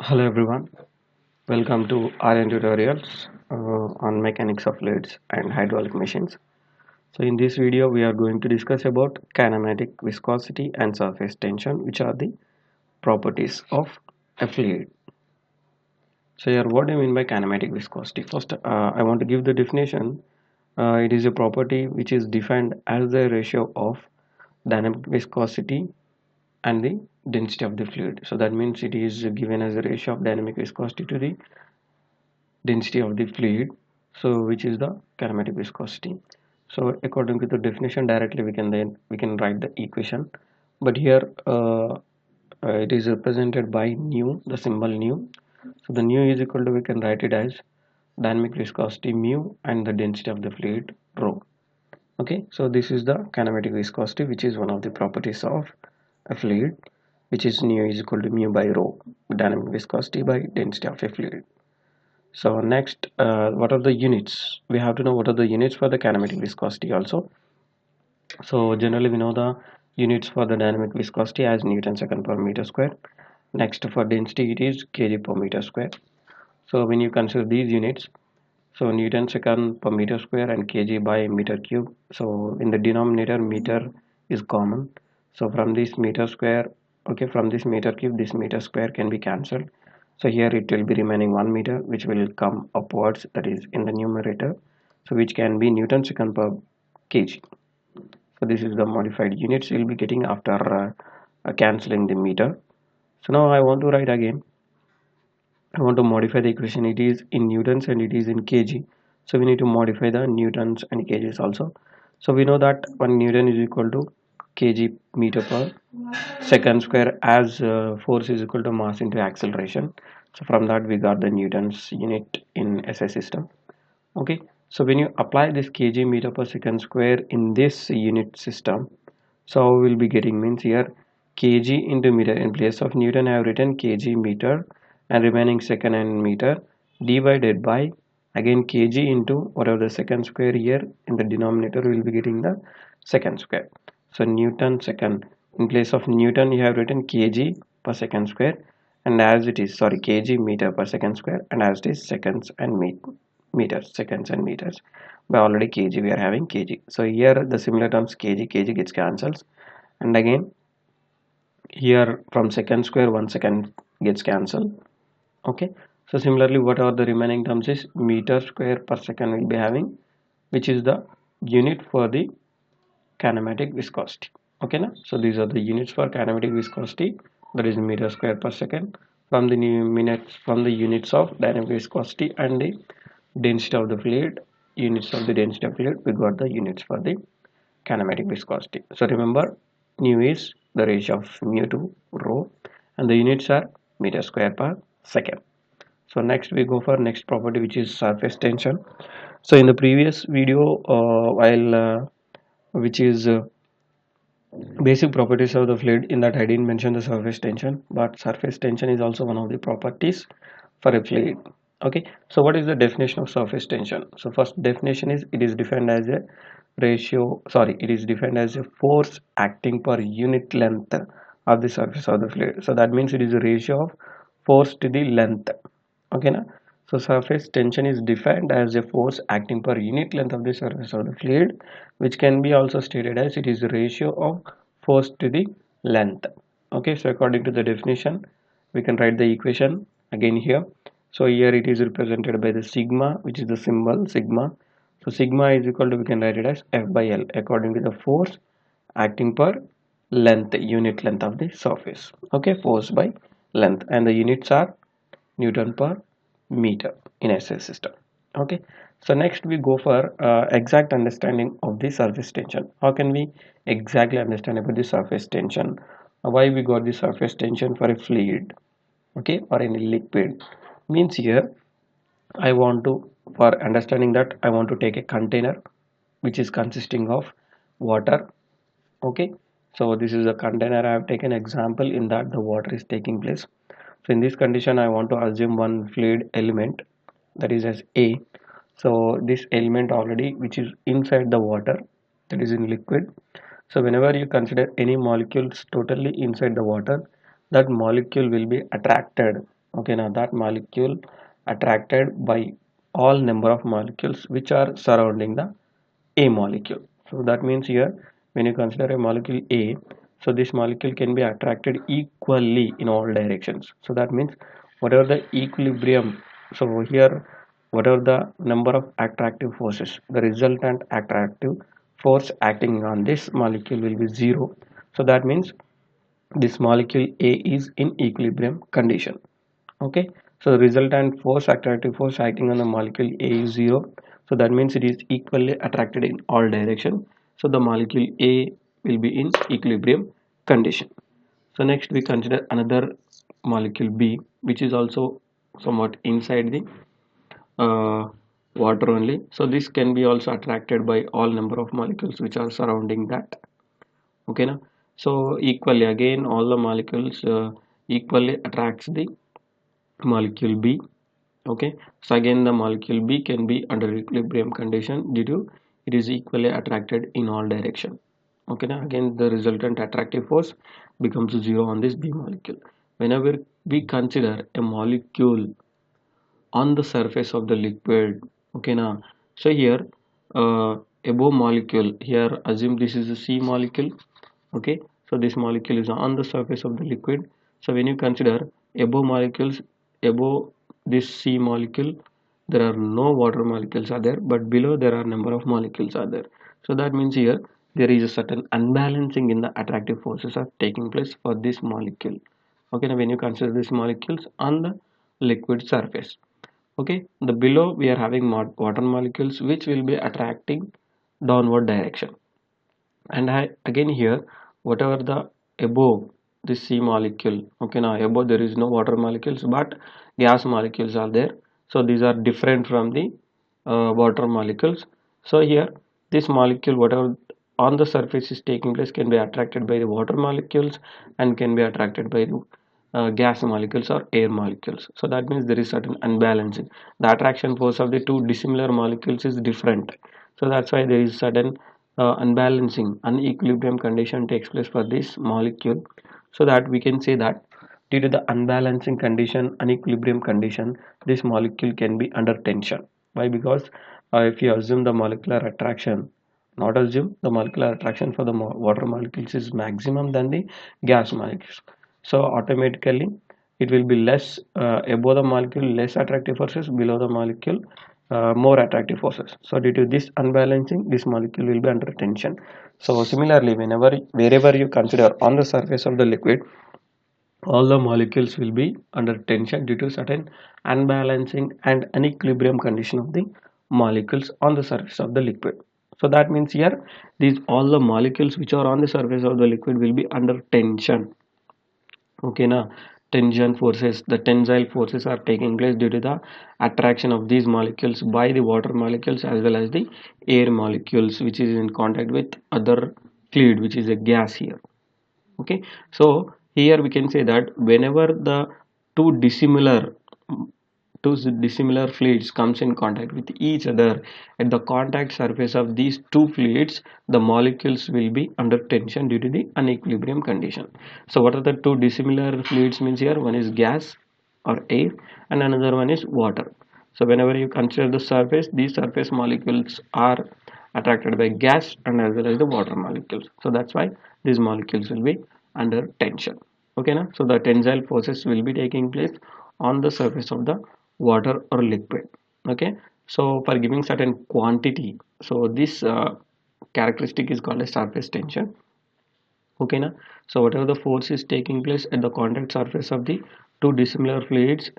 Hello everyone, welcome to RN tutorials on mechanics of fluids and hydraulic machines. So in this video we are going to discuss about kinematic, viscosity and surface tension, which are the properties of a fluid. So here, what do you mean by kinematic viscosity? First, I want to give the definition. It is a property which is defined as the ratio of dynamic viscosity and the density of the fluid. So that means it is given as a ratio of dynamic viscosity to the density of the fluid, so which is the kinematic viscosity. So according to the definition, directly we can write the equation, but here it is represented by nu, the symbol nu. So the nu is equal to, we can write it as dynamic viscosity mu and the density of the fluid rho. Okay, so this is the kinematic viscosity, which is one of the properties of a fluid, which is nu is equal to mu by rho, dynamic viscosity by density of a fluid. So next, what are the units? We have to know what are the units for the kinematic viscosity also. So generally we know the units for the dynamic viscosity as Newton second per meter square. Next, for density it is kg per meter square. So when you consider these units, so Newton second per meter square and kg by meter cube. So in the denominator, meter is common. So from this meter square, okay, from this meter cube, this meter square can be cancelled. So here it will be remaining 1 meter, which will come upwards, that is in the numerator. So which can be Newton second per kg. So this is the modified units you'll be getting after cancelling the meter. So now I want to write again. I want to modify the equation. It is in newtons and it is in kg. So we need to modify the newtons and kgs also. So we know that 1 newton is equal to kg meter per second square, as force is equal to mass into acceleration. So from that we got the newtons unit in SI system. Okay, so when you apply this kg meter per second square in this unit system, so we will be getting, means here kg into meter, in place of newton I have written kg meter and remaining second and meter, divided by again kg into whatever the second square, here in the denominator we will be getting the second square. So Newton second, in place of newton you have written kg per second square, and as it is, sorry, kg meter per second square, and as it is seconds and meters, seconds and meters. By already kg we are having kg. So here the similar terms kg gets cancels, and again here from second square 1 second gets cancelled. Okay, so similarly what are the remaining terms is meter square per second will be having, which is the unit for the kinematic viscosity. Okay now, so these are the units for kinematic viscosity, that is meter square per second. From the new minutes, from the units of dynamic viscosity and the density of the fluid, units of the density of fluid, we got the units for the kinematic viscosity. So remember, nu is the ratio of mu to rho, and the units are meter square per second. So next we go for next property, which is surface tension. So in the previous video, while which is basic properties of the fluid, in that I didn't mention the surface tension, but surface tension is also one of the properties for a fluid. Okay, so what is the definition of surface tension? So first definition is, it is defined as a ratio, sorry, it is defined as a force acting per unit length of the surface of the fluid. So that means it is a ratio of force to the length. Okay na? So surface tension is defined as a force acting per unit length of the surface of the fluid, which can be also stated as it is the ratio of force to the length. Okay, so according to the definition, we can write the equation again here. So here it is represented by the sigma, which is the symbol sigma. So sigma is equal to, we can write it as F by L, according to the force acting per length, unit length of the surface. Okay, force by length, and the units are Newton per meter in SI system. Okay, so next we go for exact understanding of the surface tension. How can we exactly understand about the surface tension? Why we got the surface tension for a fluid, okay, or any liquid? Means here I want to, for understanding that, I want to take a container which is consisting of water. Okay, so this is a container. I have taken example in that the water is taking place. So in this condition I want to assume one fluid element, that is as A. So this element already which is inside the water, that is in liquid. So whenever you consider any molecules totally inside the water, that molecule will be attracted Okay, now that molecule attracted by all number of molecules which are surrounding the A molecule. So that means here when you consider a molecule A, so this molecule can be attracted equally in all directions. So that means whatever the equilibrium, so here whatever the number of attractive forces, the resultant attractive force acting on this molecule will be zero. So that means this molecule A is in equilibrium condition. Okay, so the resultant force, attractive force acting on the molecule A is zero. So that means it is equally attracted in all direction. So the molecule A will be in equilibrium condition. So next we consider another molecule B, which is also somewhat inside the uh, water only. So this can be also attracted by all number of molecules which are surrounding that. Okay, now so equally again all the molecules equally attracts the molecule B. Okay, so again the molecule B can be under equilibrium condition due to it is equally attracted in all direction. Okay, now again the resultant attractive force becomes zero on this B molecule. Whenever we consider a molecule on the surface of the liquid, okay, now so here above molecule, here assume this is a C molecule. Okay, so this molecule is on the surface of the liquid. So when you consider above molecules, above this C molecule there are no water molecules are there, but below there are number of molecules are there. So that means here there is a certain unbalancing in the attractive forces are taking place for this molecule. Okay, now when you consider these molecules on the liquid surface, okay, the below we are having water molecules which will be attracting downward direction. And again here whatever the above this C molecule, okay, now above there is no water molecules but gas molecules are there. So these are different from the water molecules. So here this molecule whatever on the surface is taking place can be attracted by the water molecules and can be attracted by the gas molecules or air molecules. So that means there is certain unbalancing. The attraction force of the two dissimilar molecules is different. So that's why there is certain unbalancing, unequilibrium condition takes place for this molecule. So that we can say that due to the unbalancing condition, unequilibrium condition, this molecule can be under tension. Why? Because if you assume the molecular attraction, not assume the molecular attraction for the water molecules is maximum than the gas molecules, so automatically it will be less above the molecule less attractive forces, below the molecule more attractive forces. So due to this unbalancing this molecule will be under tension. So similarly wherever you consider on the surface of the liquid, all the molecules will be under tension due to certain unbalancing and unequilibrium condition of the molecules on the surface of the liquid. So that means here these all the molecules which are on the surface of the liquid will be under tension. Okay, now tension forces, the tensile forces are taking place due to the attraction of these molecules by the water molecules as well as the air molecules which is in contact with other fluid which is a gas here. Okay, so here we can say that whenever the two dissimilar dissimilar fluids comes in contact with each other, at the contact surface of these two fluids the molecules will be under tension due to the unequilibrium condition. So what are the two dissimilar fluids means here? One is gas or air and another one is water. So whenever you consider the surface, these surface molecules are attracted by gas and as well as the water molecules. So that's why these molecules will be under tension. Okay, now so the tensile forces will be taking place on the surface of the water or liquid. Okay, so for giving certain quantity, so this characteristic is called as surface tension. Okay, now so whatever the force is taking place at the contact surface of the two dissimilar fluids,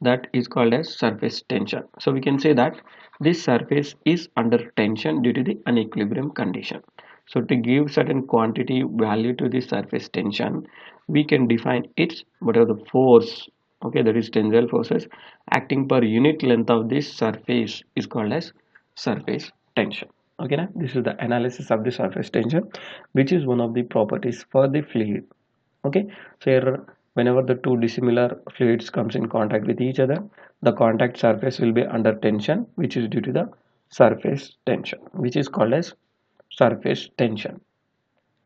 that is called as surface tension. So we can say that this surface is under tension due to the unequilibrium condition. So to give certain quantity value to this surface tension, we can define its whatever the force, okay, that is tensile forces acting per unit length of this surface is called as surface tension. Okay, now this is the analysis of the surface tension, which is one of the properties for the fluid. Okay, so here whenever the two dissimilar fluids comes in contact with each other, the contact surface will be under tension, which is due to the surface tension, which is called as surface tension.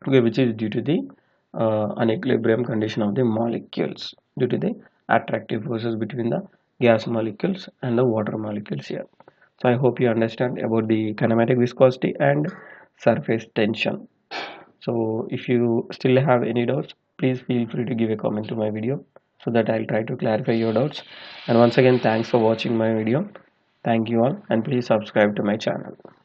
Okay, which is due to the unequilibrium condition of the molecules, due to the attractive forces between the gas molecules and the water molecules here. So I hope you understand about the kinematic viscosity and surface tension. So if you still have any doubts, please feel free to give a comment to my video so that I'll try to clarify your doubts. And once again, thanks for watching my video. Thank you all, and please subscribe to my channel.